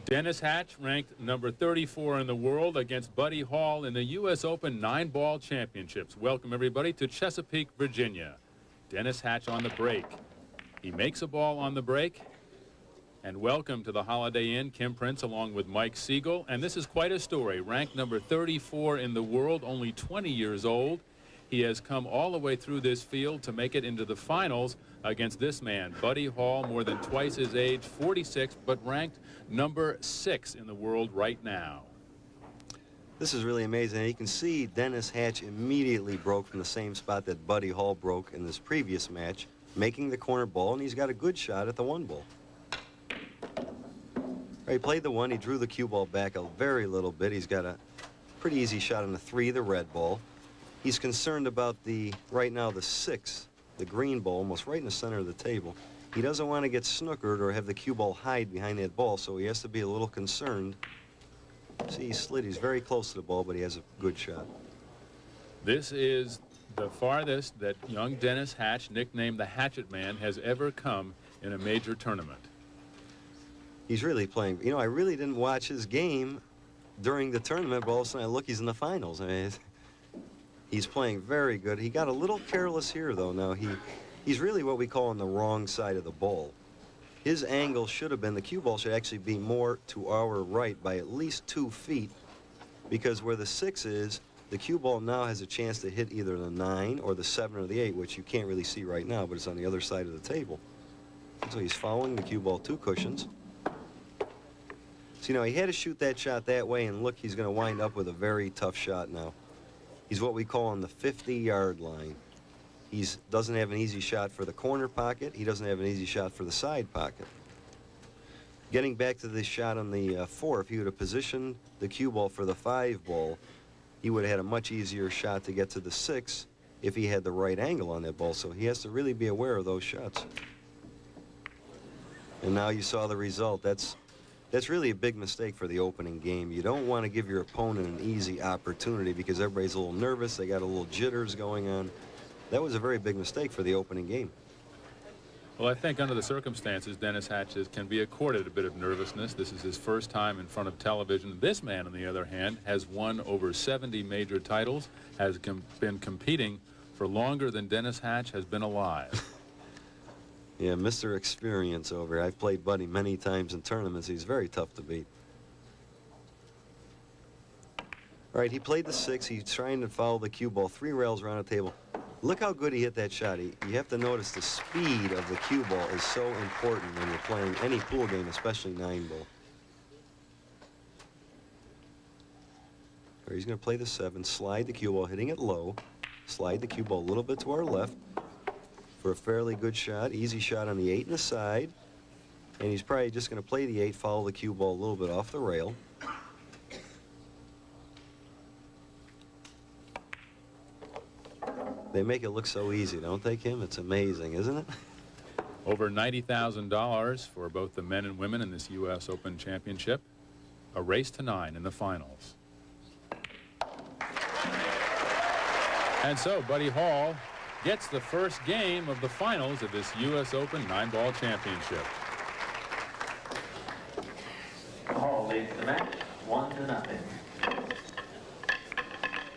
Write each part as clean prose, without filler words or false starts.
Dennis Hatch ranked number 34 in the world against Buddy Hall in the U.S. Open 9-ball championships. Welcome, everybody, to Chesapeake, Virginia. Dennis Hatch on the break. He makes a ball on the break. And welcome to the Holiday Inn, Kim Prince, along with Mike Siegel. And this is quite a story. Ranked number 34 in the world, only 20 years old. He has come all the way through this field to make it into the finals against this man, Buddy Hall, more than twice his age, 46, but ranked number 6 in the world right now. This is really amazing. You can see Dennis Hatch immediately broke from the same spot that Buddy Hall broke in this previous match, making the corner ball, and he's got a good shot at the 1 ball. He played the 1. He drew the cue ball back a very little bit. He's got a pretty easy shot on the 3, the red ball. He's concerned about right now, the 6, the green ball, almost right in the center of the table. He doesn't want to get snookered or have the cue ball hide behind that ball, so he has to be a little concerned. See, he slid. He's very close to the ball, but he has a good shot. This is the farthest that young Dennis Hatch, nicknamed the Hatchet Man, has ever come in a major tournament. He's really playing. You know, I really didn't watch his game during the tournament, but all of a sudden I look, he's in the finals. I mean, he's playing very good. He got a little careless here, though. Now, he's really what we call on the wrong side of the ball. His angle should have been, the cue ball should actually be more to our right by at least 2 feet, because where the 6 is, the cue ball now has a chance to hit either the 9 or the 7 or the 8, which you can't really see right now, but it's on the other side of the table. So he's following the cue ball 2 cushions. So, you know, he had to shoot that shot that way, and look, he's going to wind up with a very tough shot now. He's what we call on the 50-yard line. He doesn't have an easy shot for the corner pocket. He doesn't have an easy shot for the side pocket. Getting back to this shot on the 4, if he would have positioned the cue ball for the 5 ball, he would have had a much easier shot to get to the 6 if he had the right angle on that ball. So he has to really be aware of those shots. And now you saw the result. That's really a big mistake for the opening game. You don't want to give your opponent an easy opportunity because everybody's a little nervous. They got a little jitters going on. That was a very big mistake for the opening game. Well, I think under the circumstances, Dennis Hatch can be accorded a bit of nervousness. This is his first time in front of television. This man, on the other hand, has won over 70 major titles, has been competing for longer than Dennis Hatch has been alive. Yeah, Mr. Experience over here. I've played Buddy many times in tournaments. He's very tough to beat. All right, he played the 6. He's trying to follow the cue ball 3 rails around the table. Look how good he hit that shot. You have to notice the speed of the cue ball is so important when you're playing any pool game, especially 9-ball. He's going to play the 7, slide the cue ball, hitting it low, slide the cue ball a little bit to our left for a fairly good shot, easy shot on the 8 and the side, and he's probably just going to play the 8, follow the cue ball a little bit off the rail. They make it look so easy, don't they, Kim? It's amazing, isn't it? Over $90,000 for both the men and women in this U.S. Open Championship. A race to 9 in the finals. And so Buddy Hall gets the first game of the finals of this U.S. Open 9-ball championship. Hall leads the match 1-0.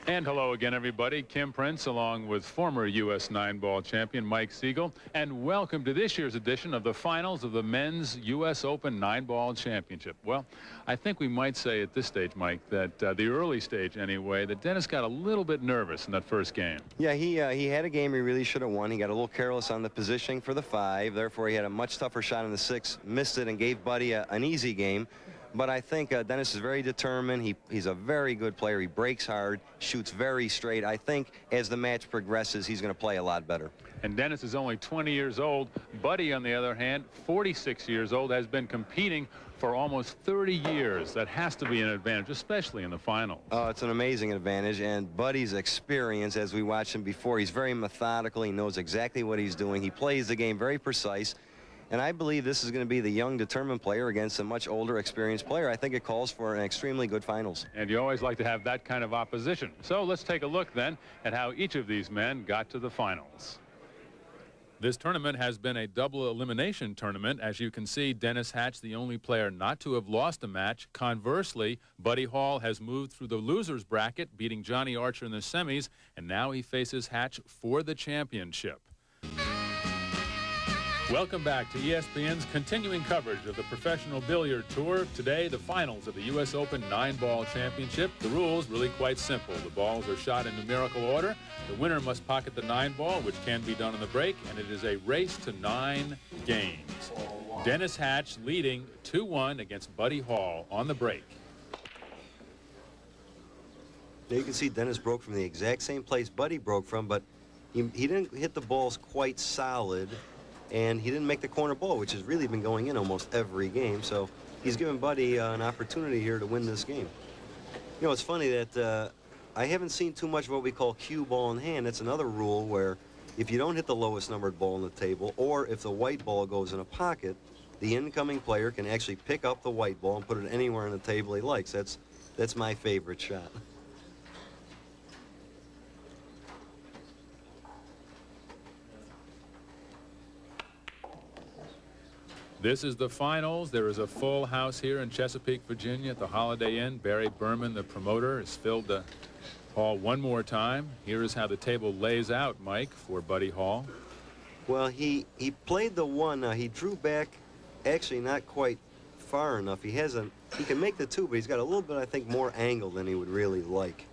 And hello again, everybody. Kim Prince, along with former U.S. 9-ball champion Mike Siegel, and welcome to this year's edition of the finals of the men's U.S. Open 9-ball championship. Well, I think we might say at this stage, Mike, that the early stage anyway, that Dennis got a little bit nervous in that first game. Yeah, he had a game he really should have won. He got a little careless on the positioning for the 5. Therefore, he had a much tougher shot on the 6, missed it, and gave Buddy an easy game. But I think Dennis is very determined. He's a very good player. He breaks hard, shoots very straight. I think as the match progresses, he's going to play a lot better. And Dennis is only 20 years old. Buddy, on the other hand, 46 years old, has been competing for almost 30 years. That has to be an advantage, especially in the finals. Oh, it's an amazing advantage. And Buddy's experience, as we watched him before, he's very methodical. He knows exactly what he's doing. He plays the game very precise. And I believe this is going to be the young, determined player against a much older, experienced player. I think it calls for an extremely good finals. And you always like to have that kind of opposition. So let's take a look then at how each of these men got to the finals. This tournament has been a double elimination tournament. As you can see, Dennis Hatch, the only player not to have lost a match. Conversely, Buddy Hall has moved through the losers bracket, beating Johnny Archer in the semis, and now he faces Hatch for the championship. Welcome back to ESPN's continuing coverage of the Professional Billiard Tour. Today, the finals of the U.S. Open 9-ball championship. The rules really quite simple. The balls are shot in numerical order. The winner must pocket the 9-ball, which can be done on the break, and it is a race to 9 games. Dennis Hatch leading 2-1 against Buddy Hall on the break. Now you can see Dennis broke from the exact same place Buddy broke from, but he didn't hit the balls quite solid. And he didn't make the corner ball, which has really been going in almost every game. So he's given Buddy an opportunity here to win this game. You know, it's funny that I haven't seen too much of what we call cue ball in hand. That's another rule where if you don't hit the lowest numbered ball on the table, or if the white ball goes in a pocket, the incoming player can actually pick up the white ball and put it anywhere on the table he likes. That's my favorite shot. This is the finals. There is a full house here in Chesapeake, Virginia at the Holiday Inn. Barry Berman, the promoter, has filled the hall one more time. Here is how the table lays out, Mike, for Buddy Hall. Well, he played the one. He drew back actually not quite far enough. He can make the 2, but he's got a little bit, I think, more angle than he would really like.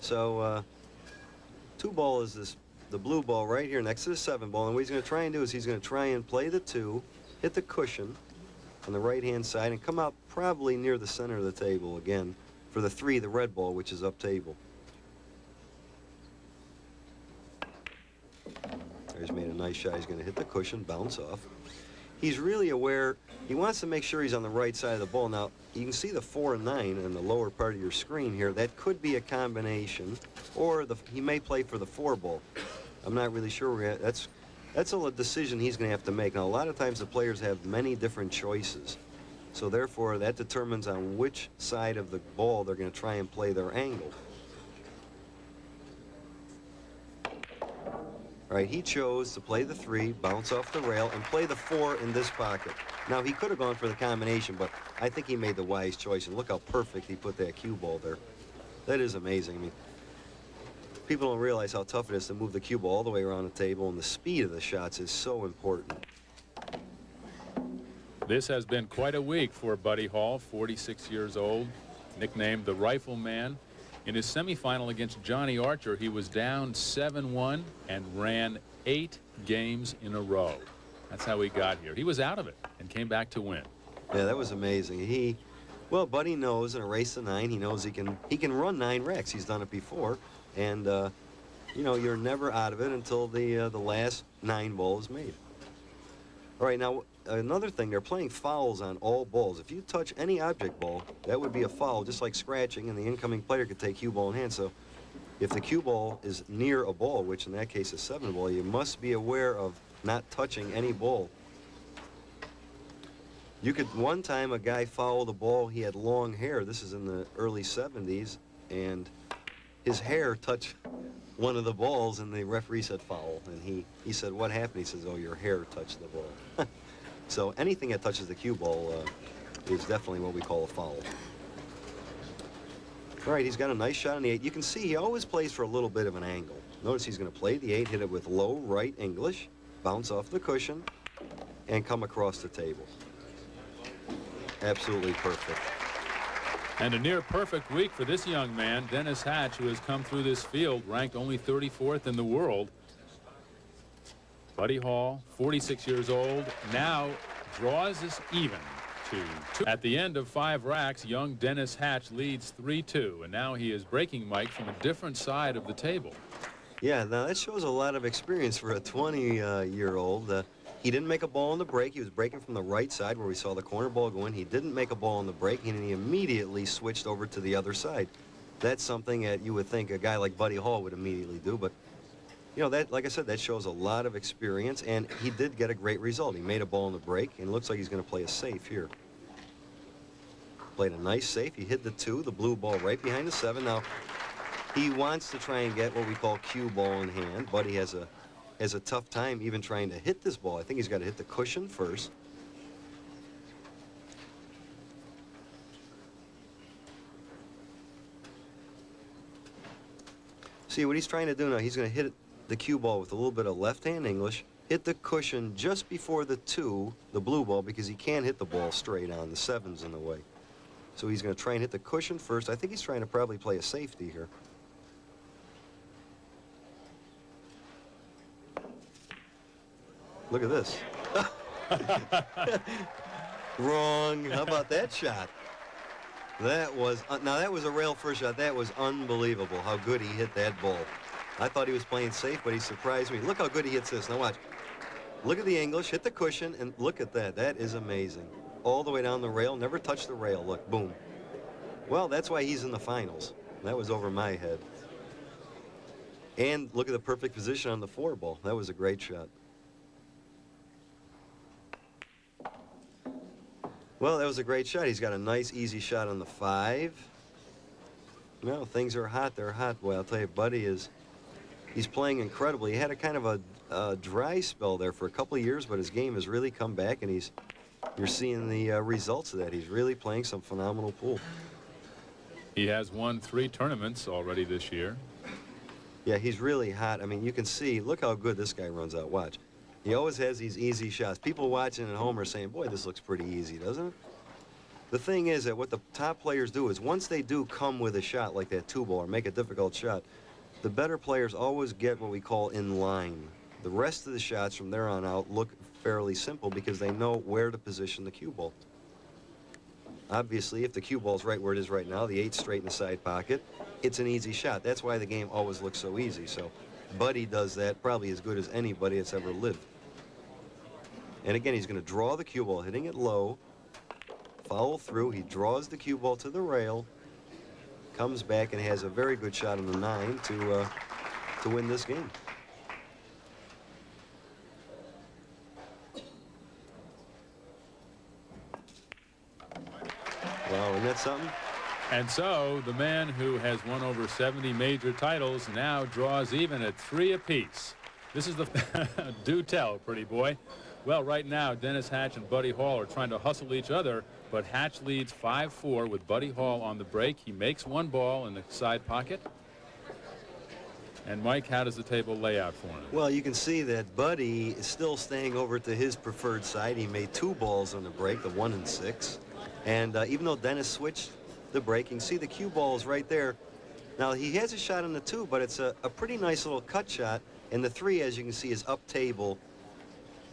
So 2 ball is the blue ball right here next to the 7 ball. And what he's going to try and do is he's going to try and play the 2, hit the cushion on the right-hand side, and come out probably near the center of the table again for the 3, the red ball, which is up table. He's made a nice shot. He's going to hit the cushion, bounce off. He's really aware. He wants to make sure he's on the right side of the ball. Now, you can see the 4 and 9 in the lower part of your screen here. That could be a combination, or he may play for the 4 ball. I'm not really sure. That's a decision he's going to have to make. Now, a lot of times the players have many different choices. So, therefore, that determines on which side of the ball they're going to try and play their angle. All right, he chose to play the 3, bounce off the rail, and play the 4 in this pocket. Now, he could have gone for the combination, but I think he made the wise choice. And look how perfect he put that cue ball there. That is amazing. I mean, people don't realize how tough it is to move the cue ball all the way around the table, and the speed of the shots is so important. This has been quite a week for Buddy Hall, 46 years old, nicknamed the Rifleman. In his semifinal against Johnny Archer, he was down 7-1 and ran 8 games in a row. That's how he got here. He was out of it and came back to win. Yeah, that was amazing. Well, Buddy knows in a race to 9, he knows he can run 9 racks. He's done it before. And, you know, you're never out of it until the last 9 ball is made. All right, now, another thing, they're playing fouls on all balls. If you touch any object ball, that would be a foul, just like scratching, and the incoming player could take cue ball in hand. So if the cue ball is near a ball, which in that case is 7 ball, you must be aware of not touching any ball. One time a guy fouled a ball, he had long hair. This is in the early 70s, and his hair touched one of the balls, and the referee said foul. And he said, what happened? He says, oh, your hair touched the ball. So anything that touches the cue ball is definitely what we call a foul. All right, he's got a nice shot on the 8. You can see he always plays for a little bit of an angle. Notice he's going to play the 8, hit it with low right English, bounce off the cushion, and come across the table. Absolutely perfect. And a near perfect week for this young man, Dennis Hatch, who has come through this field ranked only 34th in the world. Buddy Hall, 46 years old, now draws this even to 2. At the end of 5 racks, young Dennis Hatch leads 3-2, and now he is breaking Mike from a different side of the table. Yeah, now that shows a lot of experience for a 20-year-old. He didn't make a ball on the break. He was breaking from the right side where we saw the corner ball go in. He didn't make a ball on the break, and he immediately switched over to the other side. That's something that you would think a guy like Buddy Hall would immediately do, but you know, that, like I said, that shows a lot of experience, and he did get a great result. He made a ball on the break, and it looks like he's going to play a safe here. Played a nice safe. He hit the 2, the blue ball right behind the 7. Now, he wants to try and get what we call cue ball in hand. Buddy has a has a tough time even trying to hit this ball. I think he's got to hit the cushion first. See what he's trying to do now, he's going to hit the cue ball with a little bit of left-hand English, hit the cushion just before the 2, the blue ball, because he can't hit the ball straight on. The 7's in the way. So he's going to try and hit the cushion first. I think he's trying to probably play a safety here. Look at this. Wrong. How about that shot? That was, now that was a rail first shot. That was unbelievable how good he hit that ball. I thought he was playing safe, but he surprised me. Look how good he hits this. Now watch. Look at the English, hit the cushion, and look at that. That is amazing. All the way down the rail, never touched the rail. Look, boom. Well, that's why he's in the finals. That was over my head. And look at the perfect position on the 4 ball. That was a great shot. Well, that was a great shot. He's got a nice, easy shot on the 5. No, things are hot. They're hot. Boy, I'll tell you, Buddy he's playing incredibly. He had a kind of a dry spell there for a couple of years, but his game has really come back, and you're seeing the results of that. He's really playing some phenomenal pool. He has won 3 tournaments already this year. Yeah, he's really hot. I mean, you can see, look how good this guy runs out. Watch. He always has these easy shots. People watching at home are saying, boy, this looks pretty easy, doesn't it? The thing is that what the top players do is once they do come with a shot like that 2 ball or make a difficult shot, the better players always get what we call in line. The rest of the shots from there on out look fairly simple because they know where to position the cue ball. Obviously, if the cue ball's right where it is right now, the 8 straight in the side pocket, it's an easy shot. That's why the game always looks so easy. So Buddy does that probably as good as anybody that's ever lived. And again, he's going to draw the cue ball, hitting it low, follow through. He draws the cue ball to the rail, comes back and has a very good shot on the 9 to win this game. Wow, isn't that something? And so the man who has won over 70 major titles now draws even at 3 apiece. This is the do tell, pretty boy. Well, right now, Dennis Hatch and Buddy Hall are trying to hustle each other, but Hatch leads 5-4 with Buddy Hall on the break. He makes 1 ball in the side pocket. And Mike, how does the table lay out for him? Well, you can see that Buddy is still staying over to his preferred side. He made 2 balls on the break, the 1 and 6. And even though Dennis switched the break, you can see the cue ball is right there. Now, he has a shot on the 2, but it's a pretty nice little cut shot. And the 3, as you can see, is up table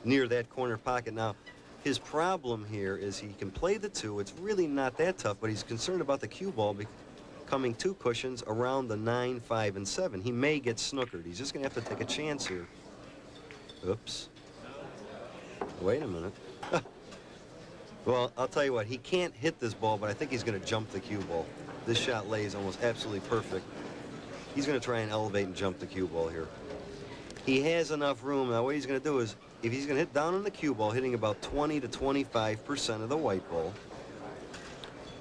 near that corner pocket. Now, his problem here is he can play the 2. It's really not that tough, but he's concerned about the cue ball becoming 2 cushions around the 9, 5, and 7. He may get snookered. He's just going to have to take a chance here. Oops. Wait a minute. Well, I'll tell you what, he can't hit this ball, but I think he's going to jump the cue ball. This shot lays almost absolutely perfect. He's going to try and elevate and jump the cue ball here. He has enough room. Now, what he's going to do is, if he's going to hit down on the cue ball, hitting about 20 to 25% of the white ball,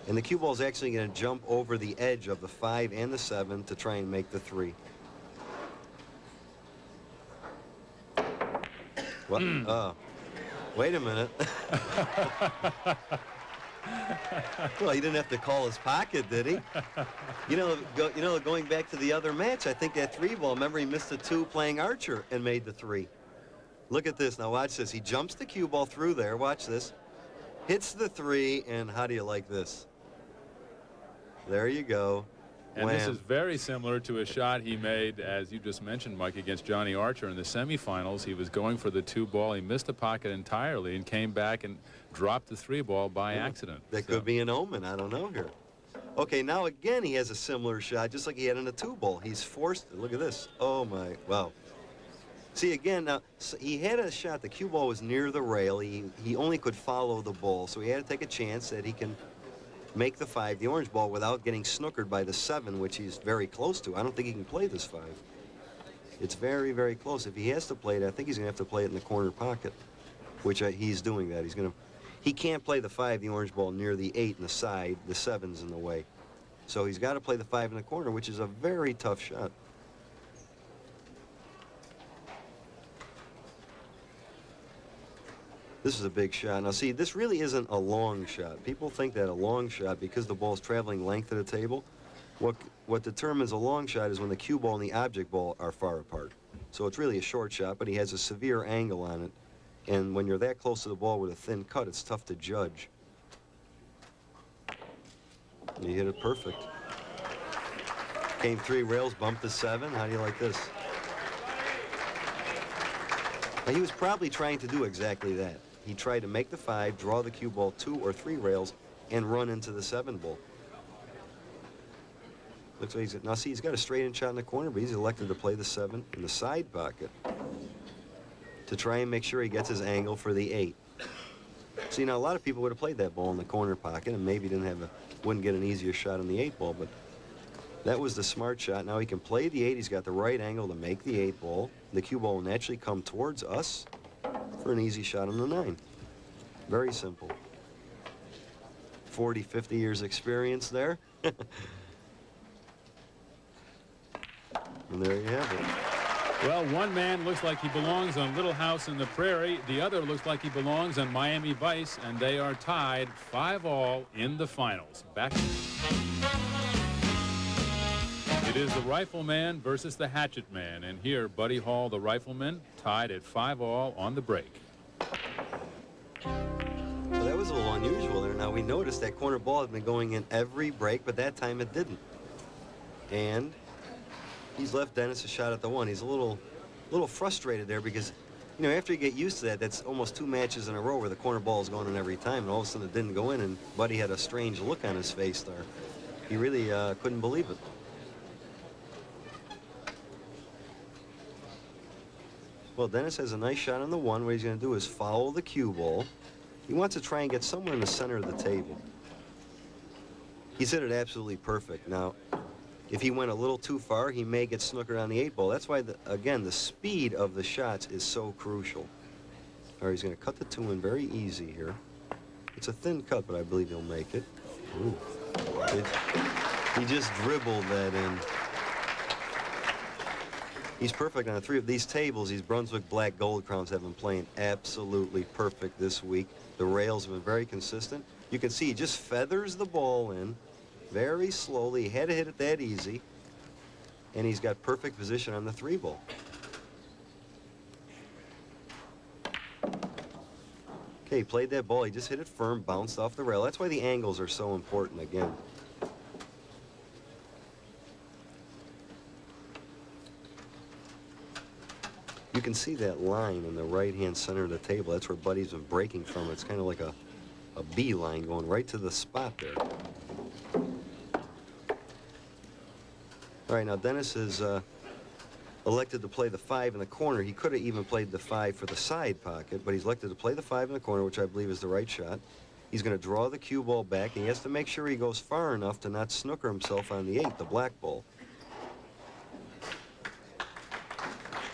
and the cue ball is actually going to jump over the edge of the 5 and the 7 to try and make the 3. What? Wait a minute. Well, he didn't have to call his pocket, did he? You know, going back to the other match, I think that 3 ball, remember he missed the 2 playing Archer and made the 3. Look at this. Now watch this. He jumps the cue ball through there. Watch this. Hits the 3, and how do you like this? There you go. And this is very similar to a shot he made, as you just mentioned, Mike, against Johnny Archer in the semifinals. He was going for the 2 ball. He missed the pocket entirely and came back and dropped the 3 ball by accident. That could be an omen. I don't know here. Okay, now again he has a similar shot, just like he had in a 2 ball. He's forced. Look at this. Oh, my. Wow. See, again, now, so he had a shot. The cue ball was near the rail. He only could follow the ball, so he had to take a chance that he can make the 5, the orange ball, without getting snookered by the 7, which he's very close to. I don't think he can play this 5. It's very, very close. If he has to play it, I think he's going to have to play it in the corner pocket, which he's doing that. He can't play the 5, the orange ball, near the 8 in the side. The 7's in the way. So he's got to play the 5 in the corner, which is a very tough shot. This is a big shot. Now, see, this really isn't a long shot. People think that a long shot, because the ball's traveling length of the table, what determines a long shot is when the cue ball and the object ball are far apart. So it's really a short shot, but he has a severe angle on it. And when you're that close to the ball with a thin cut, it's tough to judge. He hit it perfect. Came 3 rails, bumped to 7. How do you like this? Now, he was probably trying to do exactly that. He tried to make the 5, draw the cue ball 2 or 3 rails, and run into the 7 ball. Looks like he's, now see, he's got a straight in shot in the corner, but he's elected to play the 7 in the side pocket to try and make sure he gets his angle for the 8. See, now a lot of people would have played that ball in the corner pocket and maybe wouldn't get an easier shot on the 8 ball, but that was the smart shot. Now he can play the 8. He's got the right angle to make the 8 ball. The cue ball will naturally come towards us for an easy shot on the 9. Very simple. 40, 50 years experience there. And there you have it. Well, one man looks like he belongs on Little House in the Prairie. The other looks like he belongs on Miami Vice, and they are tied 5-all in the finals. Back. It is the Rifleman versus the Hatchet Man, and here Buddy Hall, the Rifleman, tied at 5-all on the break. Well, that was a little unusual there. Now we noticed that corner ball had been going in every break, but that time it didn't. And he's left Dennis a shot at the 1. He's a little frustrated there because, you know, after you get used to that, that's almost 2 matches in a row where the corner ball is going in every time, and all of a sudden it didn't go in, and Buddy had a strange look on his face there. He really couldn't believe it. Well, Dennis has a nice shot on the 1. What he's going to do is follow the cue ball. He wants to try and get somewhere in the center of the table. He's hit it absolutely perfect. Now, if he went a little too far, he may get snookered on the 8 ball. That's why, again, the speed of the shots is so crucial. All right, he's going to cut the 2 in very easy here. It's a thin cut, but I believe he'll make it. Ooh. He just dribbled that in. He's perfect on 3 of these tables. These Brunswick Black Gold Crowns have been playing absolutely perfect this week. The rails have been very consistent. You can see he just feathers the ball in very slowly. He had to hit it that easy. And he's got perfect position on the 3 ball. Okay, he played that ball. He just hit it firm, bounced off the rail. That's why the angles are so important again. You can see that line in the right-hand center of the table. That's where Buddy's been breaking from. It's kind of like a B line going right to the spot there. All right, now Dennis is elected to play the 5 in the corner. He could have even played the 5 for the side pocket, but he's elected to play the 5 in the corner, which I believe is the right shot. He's going to draw the cue ball back, and he has to make sure he goes far enough to not snooker himself on the 8, the black ball.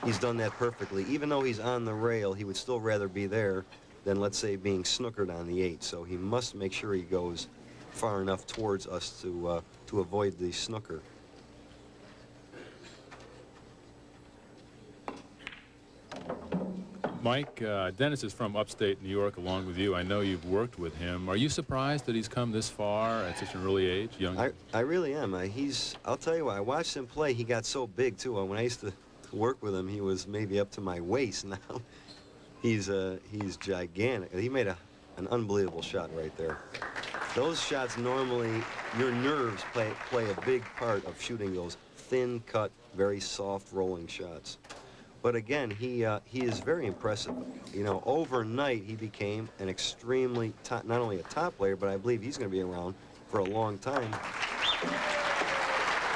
He's done that perfectly. Even though he's on the rail, he would still rather be there than, let's say, being snookered on the 8. So he must make sure he goes far enough towards us to avoid the snooker. Mike, Dennis is from upstate New York along with you. I know you've worked with him. Are you surprised that he's come this far at such an early age? Young? I really am. I'll tell you what, I watched him play. He got so big, too. When I used to work with him, he was maybe up to my waist. Now he's gigantic. He made an unbelievable shot right there. Those shots, normally your nerves play a big part of shooting those thin cut, very soft rolling shots. But again, he is very impressive. You know, overnight he became an extremely top, not only a top player, but I believe he's going to be around for a long time.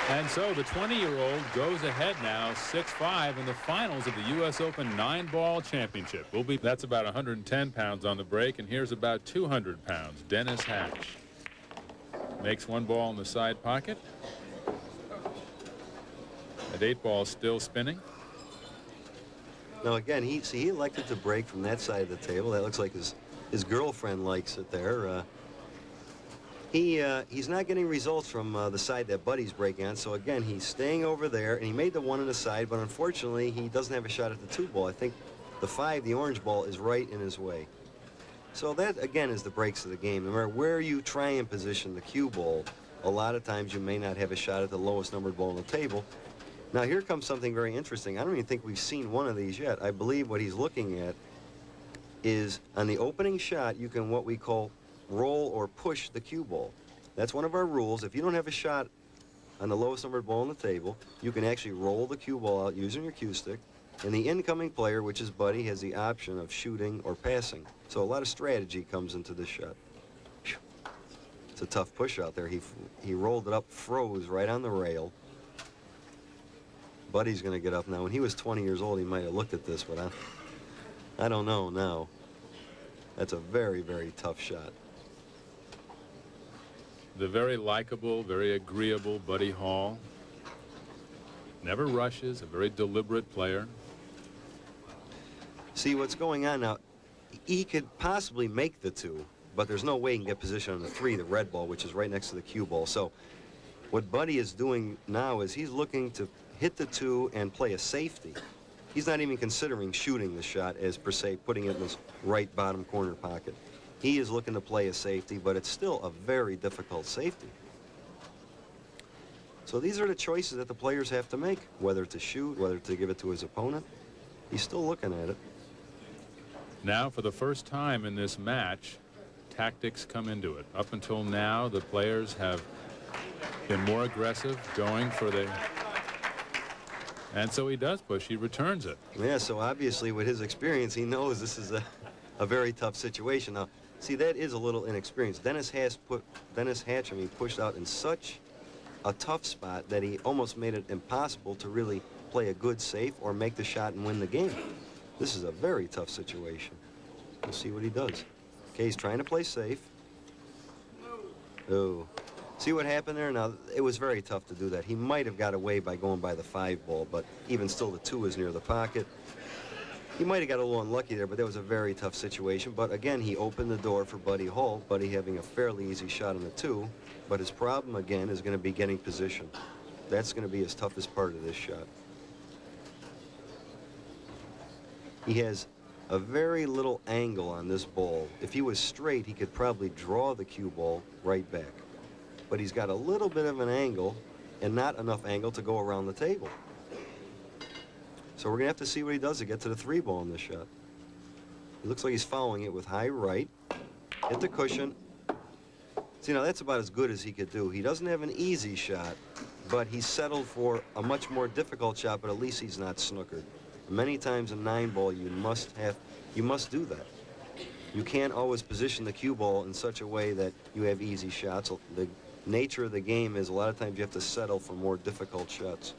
And so the 20-year-old goes ahead now 6-5 in the finals of the U.S. Open 9-ball championship. That's about 110 pounds on the break, and here's about 200 pounds. Dennis Hatch makes 1 ball in the side pocket. That 8 ball still spinning. Now again, he elected to break from that side of the table. That looks like his girlfriend likes it there. He's not getting results from the side that Buddy's breaking on, so again, he's staying over there, and he made the 1 on the side, but unfortunately, he doesn't have a shot at the 2 ball. I think the 5, the orange ball, is right in his way. So that, again, is the breaks of the game. No matter where you try and position the cue ball, a lot of times you may not have a shot at the lowest numbered ball on the table. Now, here comes something very interesting. I don't even think we've seen one of these yet. I believe what he's looking at is on the opening shot, you can what we call roll or push the cue ball. That's one of our rules. If you don't have a shot on the lowest numbered ball on the table, you can actually roll the cue ball out using your cue stick. And the incoming player, which is Buddy, has the option of shooting or passing. So a lot of strategy comes into this shot. It's a tough push out there. He rolled it up, froze right on the rail. Buddy's going to get up now. When he was 20 years old, he might have looked at this, but I don't know now. That's a very, very tough shot. The very likable, very agreeable Buddy Hall. Never rushes, a very deliberate player. See what's going on now. He could possibly make the 2, but there's no way he can get position on the 3, the red ball, which is right next to the cue ball. So what Buddy is doing now is he's looking to hit the 2 and play a safety. He's not even considering shooting the shot as per se putting it in this right bottom corner pocket. He is looking to play a safety, but it's still a very difficult safety. So these are the choices that the players have to make, whether to shoot, whether to give it to his opponent. He's still looking at it. Now, for the first time in this match, tactics come into it. Up until now, the players have been more aggressive, going for the... And so he does push. He returns it. Yeah, so obviously with his experience, he knows this is a very tough situation. Now, see, that is a little inexperienced. Dennis Hatcham, he pushed out in such a tough spot that he almost made it impossible to really play a good safe or make the shot and win the game. This is a very tough situation. We'll see what he does. Okay, he's trying to play safe. Oh. See what happened there? Now, it was very tough to do that. He might have got away by going by the 5 ball, but even still, the 2 is near the pocket. He might have got a little unlucky there, but that was a very tough situation. But again, he opened the door for Buddy Hall. Buddy having a fairly easy shot on the 2, but his problem, again, is going to be getting position. That's going to be his toughest part of this shot. He has a very little angle on this ball. If he was straight, he could probably draw the cue ball right back. But he's got a little bit of an angle and not enough angle to go around the table. So we're going to have to see what he does to get to the 3 ball in this shot. It looks like he's following it with high right. Hit the cushion. See, now that's about as good as he could do. He doesn't have an easy shot, but he's settled for a much more difficult shot, but at least he's not snookered. Many times in 9 ball, you must do that. You can't always position the cue ball in such a way that you have easy shots. The nature of the game is a lot of times you have to settle for more difficult shots.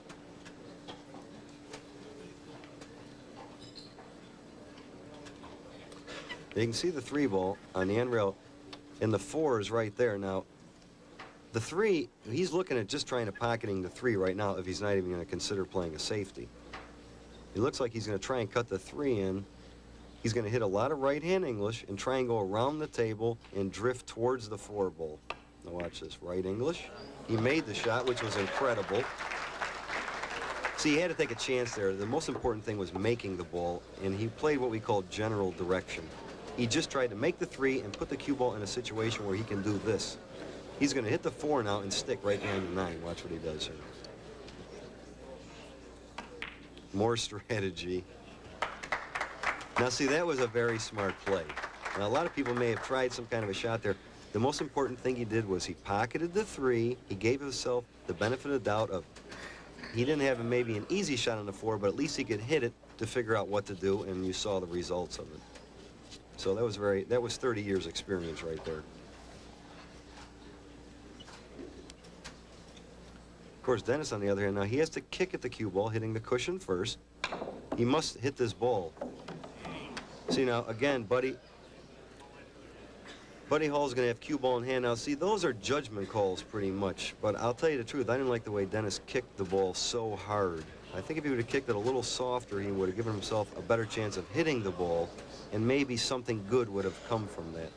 You can see the 3 ball on the end rail, and the 4 is right there. Now, the 3, he's looking at just trying to pocketing the 3 right now if he's not even going to consider playing a safety. It looks like he's going to try and cut the 3 in. He's going to hit a lot of right-hand English and try and go around the table and drift towards the 4 ball. Now watch this, right English. He made the shot, which was incredible. See, he had to take a chance there. The most important thing was making the ball, and he played what we call general direction. He just tried to make the 3 and put the cue ball in a situation where he can do this. He's going to hit the 4 now and stick right behind the 9. Watch what he does here. More strategy. Now, see, that was a very smart play. Now, a lot of people may have tried some kind of a shot there. The most important thing he did was he pocketed the 3. He gave himself the benefit of the doubt of he didn't have maybe an easy shot on the 4, but at least he could hit it to figure out what to do, and you saw the results of it. So that was 30 years experience right there. Of course, Dennis, on the other hand, now he has to kick at the cue ball, hitting the cushion first. He must hit this ball. See, now, again, Buddy Hall's going to have cue ball in hand. Now, see, those are judgment calls pretty much. But I'll tell you the truth, I didn't like the way Dennis kicked the ball so hard. I think if he would have kicked it a little softer, he would have given himself a better chance of hitting the ball, and maybe something good would have come from that.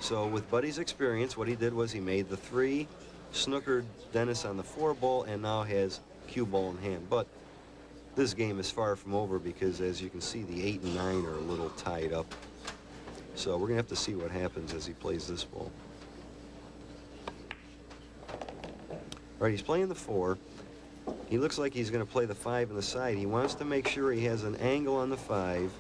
So with Buddy's experience, what he did was he made the 3, snookered Dennis on the 4 ball, and now has cue ball in hand. But this game is far from over because, as you can see, the 8 and 9 are a little tied up. So we're going to have to see what happens as he plays this ball. All right, he's playing the 4. He looks like he's going to play the 5 in the side. He wants to make sure he has an angle on the 5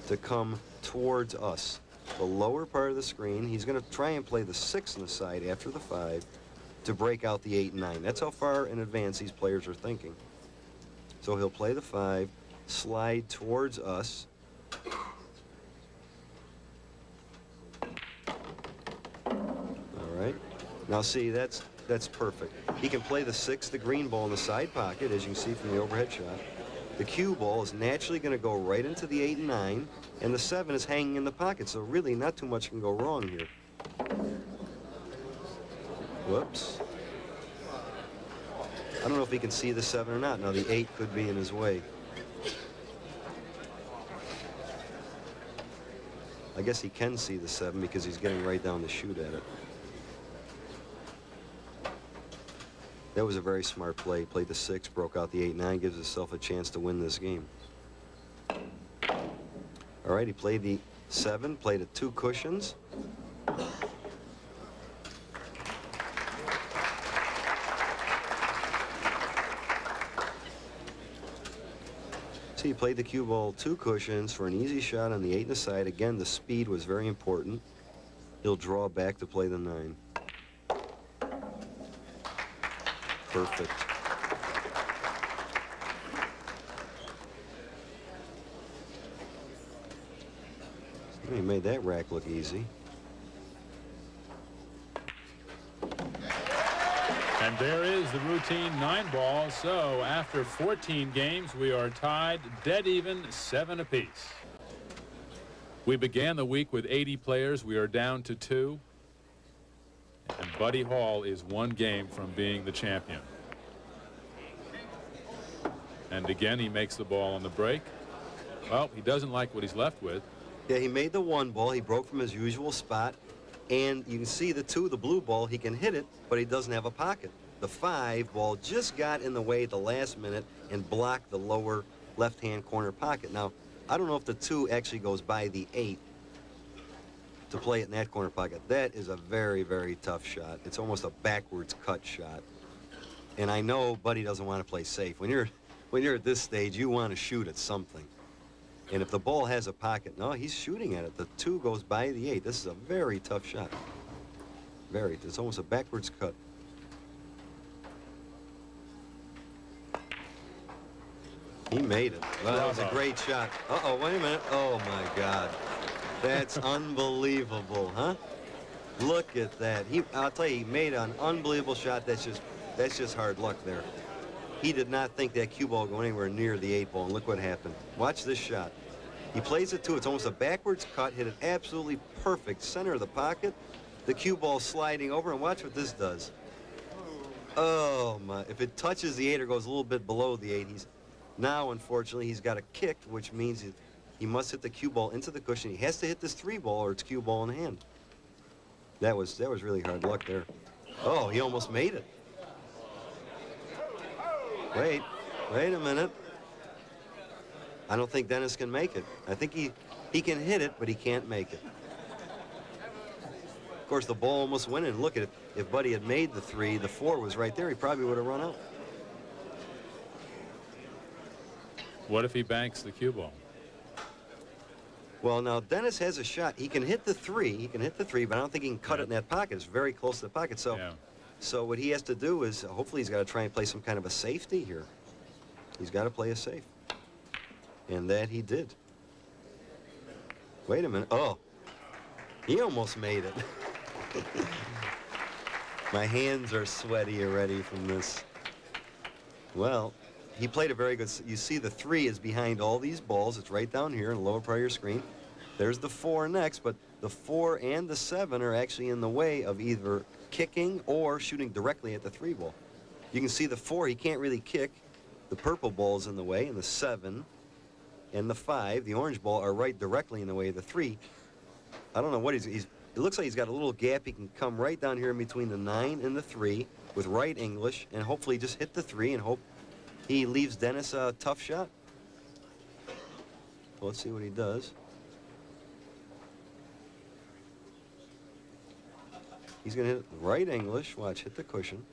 to come towards us. The lower part of the screen. He's going to try and play the 6 in the side after the 5 to break out the 8 and 9. That's how far in advance these players are thinking. So he'll play the 5, slide towards us. All right. Now see, that's perfect. He can play the 6, the green ball in the side pocket, as you can see from the overhead shot. The cue ball is naturally going to go right into the 8 and 9, and the 7 is hanging in the pocket, so really not too much can go wrong here. Whoops. I don't know if he can see the 7 or not. Now the 8 could be in his way. I guess he can see the 7 because he's getting right down to shoot at it. That was a very smart play. Played the 6, broke out the 8, 9, gives himself a chance to win this game. All right, he played the 7, played at 2 cushions. So he played the cue ball 2 cushions for an easy shot on the 8 in the side. Again, the speed was very important. He'll draw back to play the 9. Perfect. He made that rack look easy. And there is the routine 9 ball. So after 14 games, we are tied dead even, 7 apiece. We began the week with 80 players. We are down to 2. And Buddy Hall is 1 game from being the champion. And again, he makes the ball on the break. Well, he doesn't like what he's left with. Yeah, he made the 1 ball. He broke from his usual spot. And you can see the 2, the blue ball, he can hit it, but he doesn't have a pocket. The 5 ball just got in the way at the last minute and blocked the lower left-hand corner pocket. Now, I don't know if the 2 actually goes by the 8 to play it in that corner pocket. That is a very, very tough shot. It's almost a backwards cut shot. And I know Buddy doesn't want to play safe. When you're at this stage, you want to shoot at something. And if the ball has a pocket, no, he's shooting at it. The 2 goes by the 8. This is a very tough shot. It's almost a backwards cut. He made it. Well, that was a great shot. Uh-oh, wait a minute. Oh, my God. That's unbelievable, huh? Look at that. I'll tell you, he made an unbelievable shot. That's just hard luck there. He did not think that cue ball would go anywhere near the 8 ball, and look what happened. Watch this shot. He plays it, too. It's almost a backwards cut, hit it absolutely perfect, center of the pocket. The cue ball sliding over, and watch what this does. Oh, my. If it touches the 8 or goes a little bit below the 8, now, unfortunately, he's got a kick, which means he must hit the cue ball into the cushion. He has to hit this 3 ball, or it's cue ball in hand. That was really hard luck there. Oh, he almost made it. Wait a minute. I don't think Dennis can make it. I think he can hit it, but he can't make it. Of course, the ball almost went in. Look at it. If Buddy had made the 3, the 4 was right there. He probably would have run out. What if he banks the cue ball? Well, now Dennis has a shot. He can hit the 3. He can hit the 3, but I don't think he can cut it in that pocket. It's very close to the pocket. So what he has to do is, hopefully he's got to try and play some kind of a safety here. He's got to play a safe. And that he did. Wait a minute. Oh, he almost made it. My hands are sweaty already from this. Well, he played a very good. You see the 3 is behind all these balls. It's right down here in the lower part of your screen. There's the 4 next, but the 4 and the 7 are actually in the way of either kicking or shooting directly at the 3 ball. You can see the 4, he can't really kick. The purple ball is in the way, and the 7 and the 5, the orange ball, are right directly in the way of the 3. I don't know what it looks like he's got a little gap. He can come right down here in between the 9 and the 3 with right English, and hopefully just hit the 3 and hope he leaves Dennis a tough shot. Well, let's see what he does. He's going to hit right English. Watch, hit the cushion.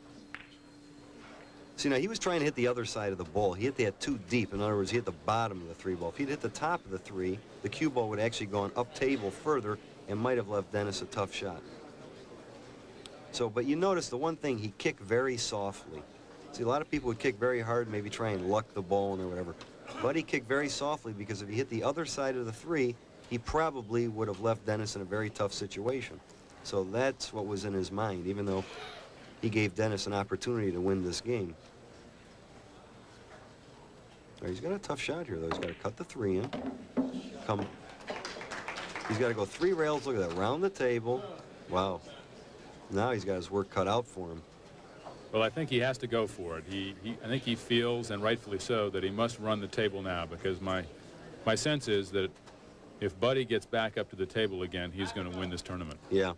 See, now he was trying to hit the other side of the ball. He hit that too deep. In other words, he hit the bottom of the 3 ball. If he'd hit the top of the 3, the cue ball would actually gone up table further and might have left Dennis a tough shot. So, but you notice the one thing, he kicked very softly. See, a lot of people would kick very hard, maybe try and luck the ball in or whatever. But he kicked very softly because if he hit the other side of the 3, he probably would have left Dennis in a very tough situation. So that's what was in his mind, even though he gave Dennis an opportunity to win this game. He's got a tough shot here, though. He's got to cut the 3 in. He's got to go 3 rails. Look at that. Round the table. Wow. Now he's got his work cut out for him. Well, I think he has to go for it. I think he feels, and rightfully so, that he must run the table now, because my sense is that if Buddy gets back up to the table again, he's going to win this tournament. Yeah.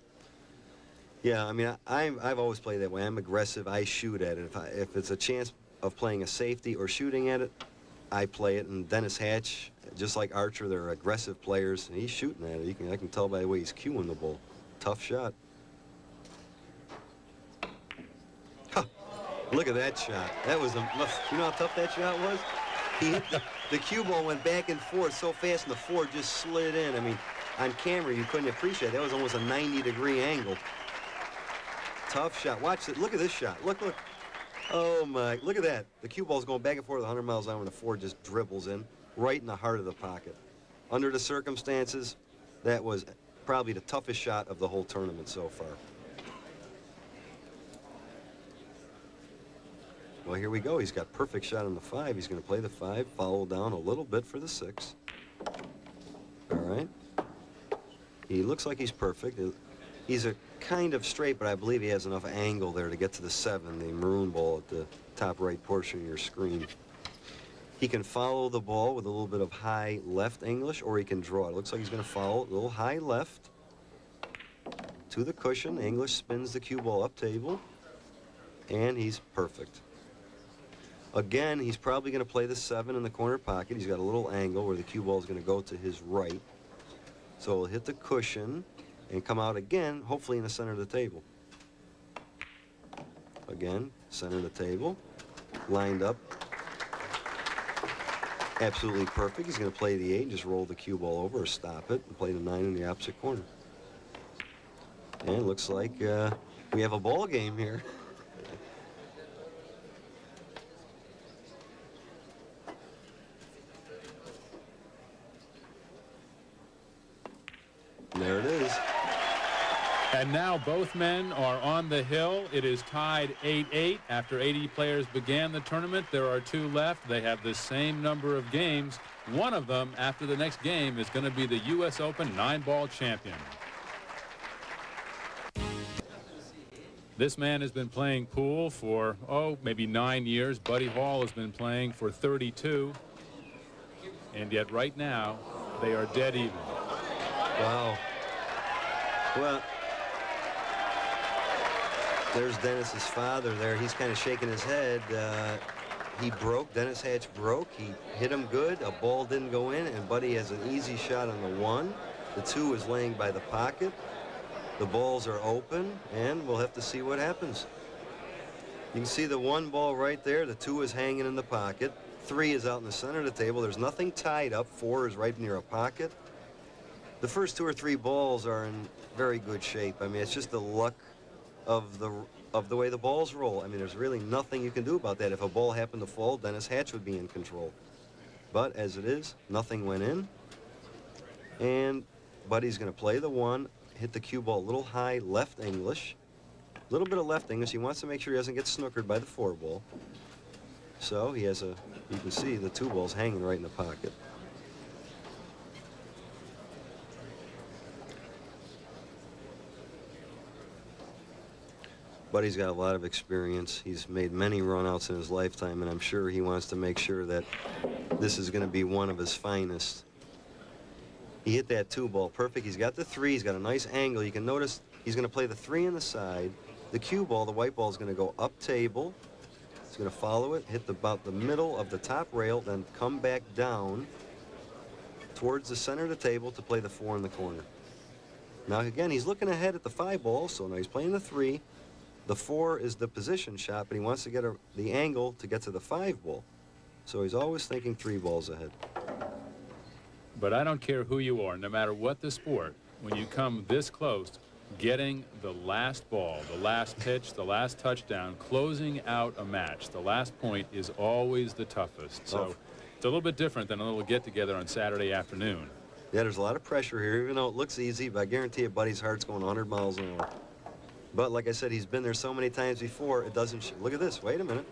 Yeah, I mean, I've always played that way. I'm aggressive. I shoot at it. If it's a chance of playing a safety or shooting at it, I play it. And Dennis Hatch, just like Archer, they're aggressive players. And he's shooting at it. I can tell by the way he's cueing the ball. Tough shot. Huh. Look at that shot. That was you know how tough that shot was? He hit the cue ball went back and forth so fast, and the 4 just slid in. I mean, on camera you couldn't appreciate it. That was almost a 90-degree angle. Tough shot. Watch it. Look at this shot. Look. Oh, my. Look at that. The cue ball's going back and forth 100 miles an hour, and the 4 just dribbles in right in the heart of the pocket. Under the circumstances, that was probably the toughest shot of the whole tournament so far. Well, here we go. He's got perfect shot on the 5. He's going to play the 5, follow down a little bit for the 6. All right. He looks like he's perfect. He's a kind of straight, but I believe he has enough angle there to get to the 7, the maroon ball at the top right portion of your screen. He can follow the ball with a little bit of high left English, or he can draw it. Looks like he's going to follow a little high left to the cushion. English spins the cue ball up table, and he's perfect. Again, he's probably going to play the 7 in the corner pocket. He's got a little angle where the cue ball is going to go to his right. So he'll hit the cushion and come out again, hopefully in the center of the table. Again, center of the table, lined up. Absolutely perfect. He's going to play the 8, just roll the cue ball over or stop it, and play the 9 in the opposite corner. And it looks like we have a ball game here. There it is. And now both men are on the hill. It is tied 8-8. After 80 players began the tournament, there are 2 left. They have the same number of games. One of them, after the next game, is going to be the U.S. Open 9-ball champion. This man has been playing pool for, maybe 9 years. Buddy Hall has been playing for 32. And yet right now, they are dead even. Wow. Well, there's Dennis's father there. He's kind of shaking his head. He broke. Dennis Hatch broke. He hit him good. A ball didn't go in, and Buddy has an easy shot on the 1. The 2 is laying by the pocket. The balls are open, and we'll have to see what happens. You can see the 1 ball right there. The 2 is hanging in the pocket. 3 is out in the center of the table. There's nothing tied up. 4 is right near a pocket. The first 2 or 3 balls are in very good shape. I mean, it's just the luck of the way the balls roll. I mean, there's really nothing you can do about that. If a ball happened to fall, Dennis Hatch would be in control. But as it is, nothing went in. And Buddy's going to play the 1, hit the cue ball a little high left English. A little bit of left English. He wants to make sure he doesn't get snookered by the 4 ball. So he has you can see the 2 balls hanging right in the pocket. Buddy's got a lot of experience. He's made many runouts in his lifetime, and I'm sure he wants to make sure that this is going to be one of his finest. He hit that 2 ball perfect. He's got the 3. He's got a nice angle. You can notice he's going to play the 3 in the side. The cue ball, the white ball, is going to go up table. He's going to follow it, hit about the middle of the top rail, then come back down towards the center of the table to play the 4 in the corner. Now, again, he's looking ahead at the 5 ball, so now he's playing the 3. The 4 is the position shot, but he wants to get the angle to get to the 5 ball. So he's always thinking 3 balls ahead. But I don't care who you are, no matter what the sport, when you come this close, getting the last ball, the last pitch, the last touchdown, closing out a match, the last point is always the toughest. So it's a little bit different than a little get-together on Saturday afternoon. Yeah, there's a lot of pressure here, even though it looks easy, but I guarantee you Buddy's heart's going 100 miles an hour. But like I said, he's been there so many times before, it doesn't... Look at this. Wait a minute.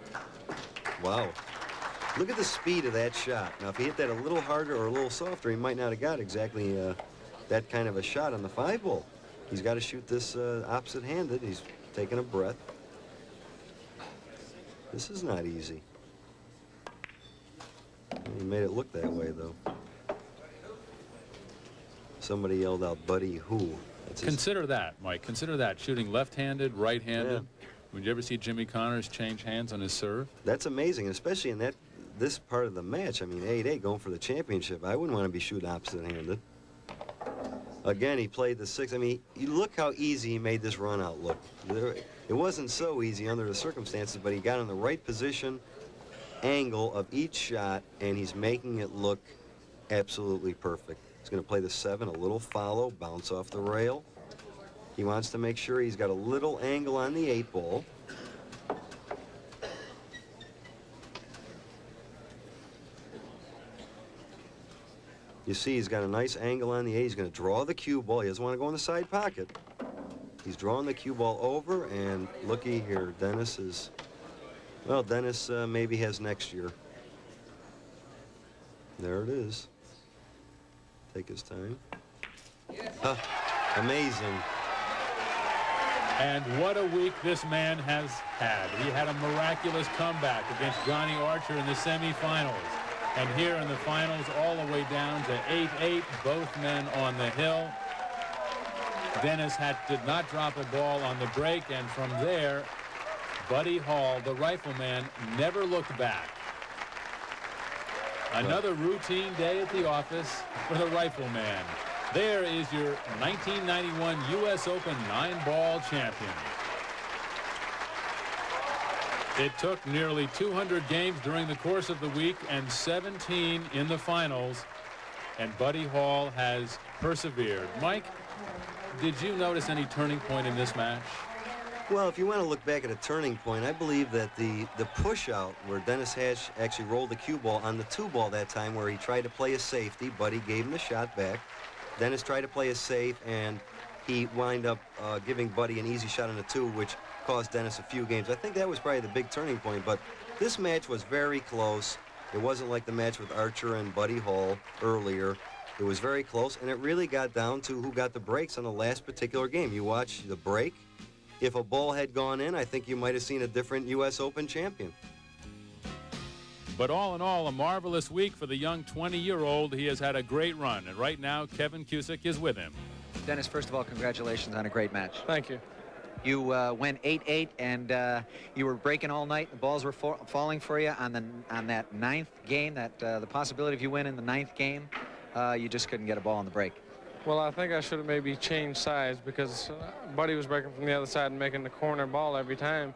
Wow. Look at the speed of that shot. Now, if he hit that a little harder or a little softer, he might not have got exactly that kind of a shot on the 5 ball. He's got to shoot this opposite-handed. He's taking a breath. This is not easy. He made it look that way, though. Somebody yelled out, "Buddy who?" Consider that, Mike. Consider that. Shooting left-handed, right-handed. Yeah. Would you ever see Jimmy Connors change hands on his serve? That's amazing, especially in this part of the match. I mean, 8-8 going for the championship. I wouldn't want to be shooting opposite-handed. Again, he played the 6. I mean, you look how easy he made this run out look. It wasn't so easy under the circumstances, but he got in the right position, angle of each shot, and he's making it look absolutely perfect. He's going to play the 7, a little follow, bounce off the rail. He wants to make sure he's got a little angle on the 8 ball. You see he's got a nice angle on the 8. He's going to draw the cue ball. He doesn't want to go in the side pocket. He's drawing the cue ball over, and looky here, Dennis is... Well, Dennis maybe has next year. There it is. Take his time. Amazing. And what a week this man has had. He had a miraculous comeback against Johnny Archer in the semifinals. And here in the finals, all the way down to 8-8, both men on the hill. Dennis did not drop a ball on the break, and from there, Buddy Hall, the rifleman, never looked back. Another routine day at the office for the rifleman. There is your 1991 U.S. Open 9-ball champion. It took nearly 200 games during the course of the week and 17 in the finals, and Buddy Hall has persevered. Mike, did you notice any turning point in this match? Well, if you want to look back at a turning point, I believe that the push out where Dennis Hatch actually rolled the cue ball on the 2 ball that time, where he tried to play a safety, Buddy gave him the shot back. Dennis tried to play a safe, and he wind up giving Buddy an easy shot on the 2, which cost Dennis a few games. I think that was probably the big turning point, but this match was very close. It wasn't like the match with Archer and Buddy Hall earlier. It was very close, and it really got down to who got the breaks on the last particular game. You watch the break. If a ball had gone in, I think you might have seen a different U.S. Open champion. But all in all, a marvelous week for the young 20-year-old. He has had a great run, and right now, Kevin Cusick is with him. Dennis, first of all, congratulations on a great match. Thank you. You went 8-8, and you were breaking all night. The balls were falling for you on that 9th game. The possibility of you winning the 9th game, you just couldn't get a ball on the break. Well, I think I should have maybe changed sides, because Buddy was breaking from the other side and making the corner ball every time.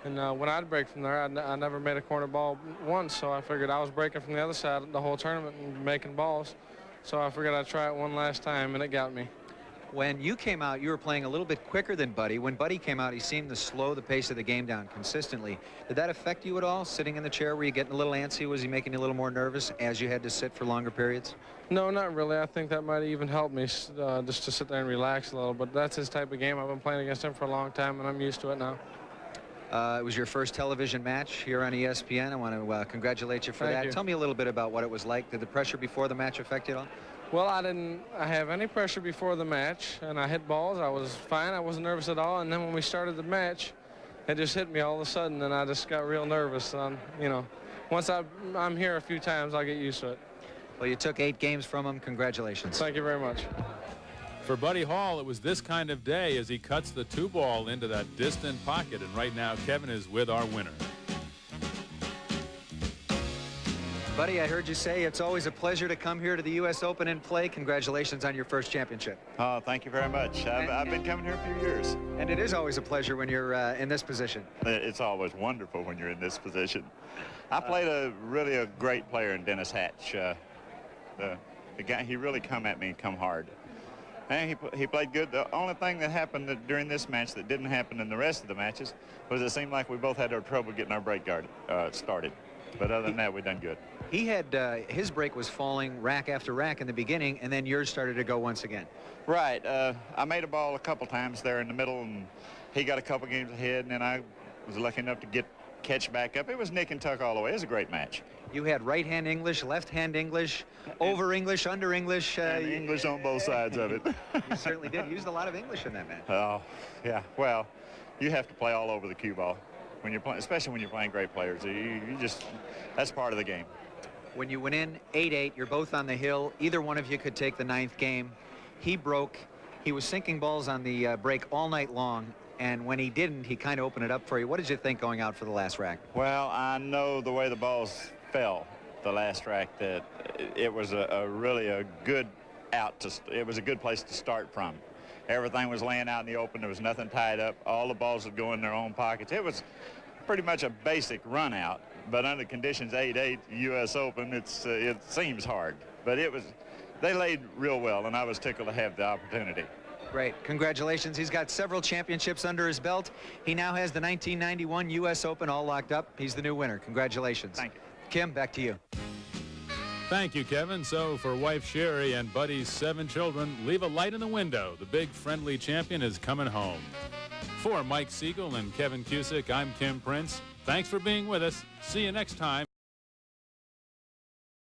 And when I'd break from there, I never made a corner ball once, so I figured I was breaking from the other side the whole tournament and making balls. So I figured I'd try it one last time, and it got me. When you came out, you were playing a little bit quicker than Buddy. When Buddy came out, he seemed to slow the pace of the game down consistently. Did that affect you at all, sitting in the chair? Were you getting a little antsy? Was he making you a little more nervous as you had to sit for longer periods? No, not really. I think that might have even helped me just to sit there and relax a little. But that's his type of game. I've been playing against him for a long time, and I'm used to it now. It was your first television match here on ESPN. I want to congratulate you for that. Thank you. Tell me a little bit about what it was like. Did the pressure before the match affect you at all? Well, I didn't have any pressure before the match, and I hit balls. I was fine. I wasn't nervous at all. And then when we started the match, it just hit me all of a sudden, and I just got real nervous. You know, once I'm here a few times, I'll get used to it. Well, you took 8 games from him. Congratulations. Thank you very much. For Buddy Hall, it was this kind of day as he cuts the 2 ball into that distant pocket. And right now, Kevin is with our winner. Buddy, I heard you say it's always a pleasure to come here to the U.S. Open and play. Congratulations on your first championship. Oh, thank you very much. I've been coming here a few years. And it is always a pleasure when you're in this position. It's always wonderful when you're in this position. I played a great player in Dennis Hatch. The guy, he really come at me and come hard. And he played good. The only thing that happened during this match that didn't happen in the rest of the matches was it seemed like we both had our trouble getting our break guard started. But other than that, we done good. He had his break was falling rack after rack in the beginning, and then yours started to go once again. Right. I made a ball a couple times there in the middle, and he got a couple games ahead, and then I was lucky enough to catch back up. It was nick and tuck all the way. It was a great match. You had right-hand English, left-hand English, over English, under English. And English on both sides of it. You certainly did. You used a lot of English in that match. Oh, yeah. Well, you have to play all over the cue ball when you're playing, especially when you're playing great players. You just, that's part of the game. When you went in 8-8, you're both on the hill. Either one of you could take the 9th game. He broke. He was sinking balls on the break all night long. And when he didn't, he kind of opened it up for you. What did you think going out for the last rack? Well, I know the way the balls fell the last rack that it was really a good it was a good place to start from. Everything was laying out in the open. There was nothing tied up. All the balls would go in their own pockets. It was pretty much a basic run out, but under conditions 8-8 U.S. Open, it seems hard. But they laid real well, and I was tickled to have the opportunity. Great. Congratulations. He's got several championships under his belt. He now has the 1991 U.S. Open all locked up. He's the new winner. Congratulations. Thank you. Kim, back to you. Thank you, Kevin. So for wife Sherry and Buddy's 7 children, leave a light in the window. The big friendly champion is coming home. For Mike Siegel and Kevin Cusick, I'm Kim Prince. Thanks for being with us. See you next time.